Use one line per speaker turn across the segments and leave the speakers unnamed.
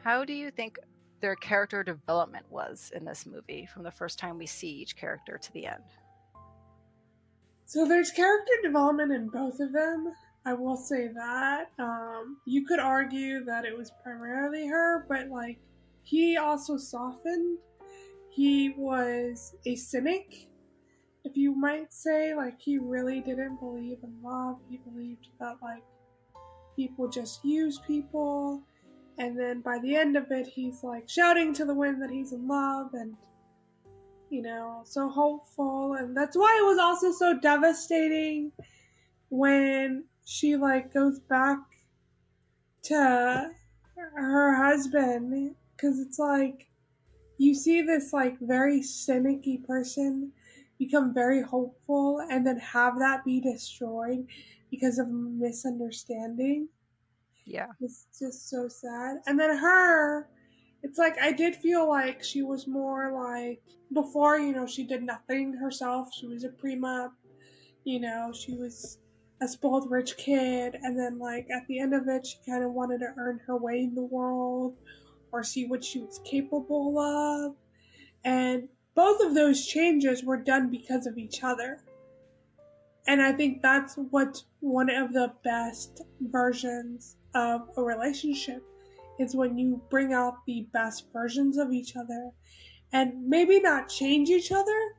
How do you think their character development was in this movie from the first time we see each character to the end?
So there's character development in both of them. I will say that. You could argue that it was primarily her, but like he also softened. He was a cynic, if you might say. Like he really didn't believe in love. He believed that like people just use people. And then by the end of it, he's like shouting to the wind that he's in love and so hopeful. And that's why it was also so devastating when she like goes back to her husband, because it's like you see this like very cynicky person become very hopeful and then have that be destroyed because of misunderstanding.
Yeah.
It's just so sad. And then her, it's like I did feel like she was more like before, she did nothing herself. She was a prima, she was a spoiled rich kid, and then like at the end of it she kind of wanted to earn her way in the world or see what she was capable of. And both of those changes were done because of each other. And I think that's what's one of the best versions of a relationship is when you bring out the best versions of each other and maybe not change each other,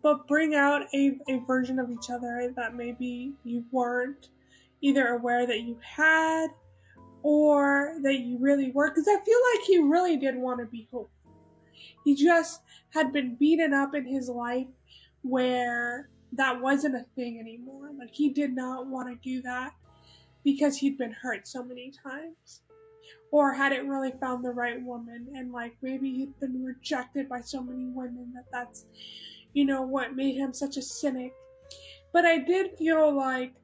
but bring out a version of each other that maybe you weren't either aware that you had or that you really were. Because I feel like he really did want to be hopeful. He just had been beaten up in his life where that wasn't a thing anymore. Like he did not want to do that because he'd been hurt so many times. Or hadn't really found the right woman, and like maybe he'd been rejected by so many women that's what made him such a cynic. But I did feel like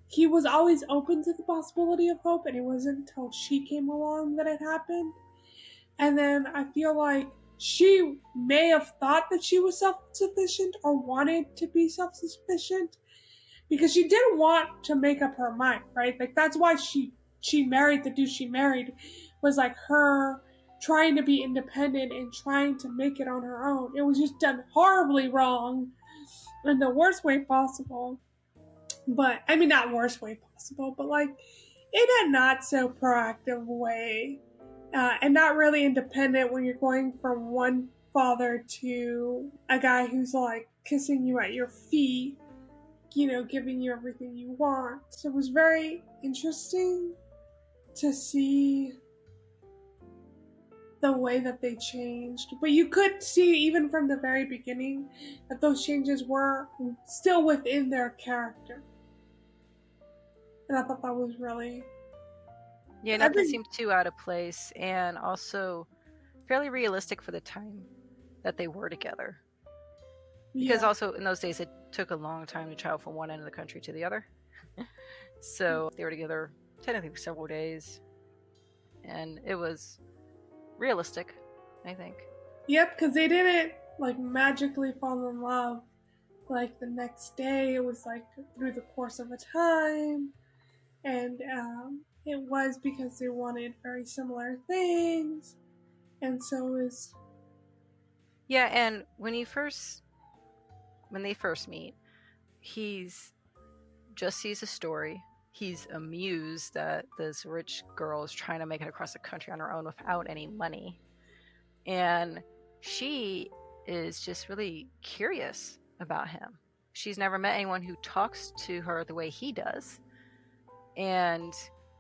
he was always open to the possibility of hope, and it wasn't until she came along that it happened. And then I feel like she may have thought that she was self-sufficient or wanted to be self-sufficient because she didn't want to make up her mind, right? Like that's why she married the dude she married, was like her trying to be independent and trying to make it on her own. It was just done horribly wrong in the worst way possible. But I mean, not worst way possible, but like in a not so proactive way, and not really independent when you're going from one father to a guy who's like kissing you at your feet, giving you everything you want. So it was very interesting to see the way that they changed. But you could see even from the very beginning that those changes were still within their character. And I thought that was really.
Yeah,
I
nothing
think,
seemed too out of place and also fairly realistic for the time that they were together. Because
yeah.
also in those days it took a long time to travel from one end of the country to the other. So they were together technically for several days. And it was realistic, I think.
Yep, because they didn't like magically fall in love like the next day. It was like through the course of a time. And it was because they wanted very similar things. And so is.
Yeah, and when they first meet, he's just sees a story. He's amused that this rich girl is trying to make it across the country on her own without any money. And she is just really curious about him. She's never met anyone who talks to her the way he does. And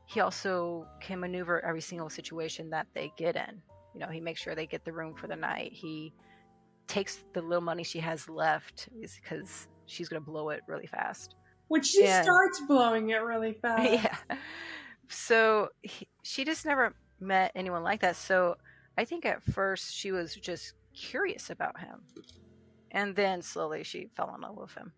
he also can maneuver every single situation that they get in. He makes sure they get the room for the night. He takes the little money she has left because she's going to blow it really fast.
Which she
And
starts blowing it really fast.
yeah. So she just never met anyone like that. So I think at first she was just curious about him. And then slowly she fell in love with him.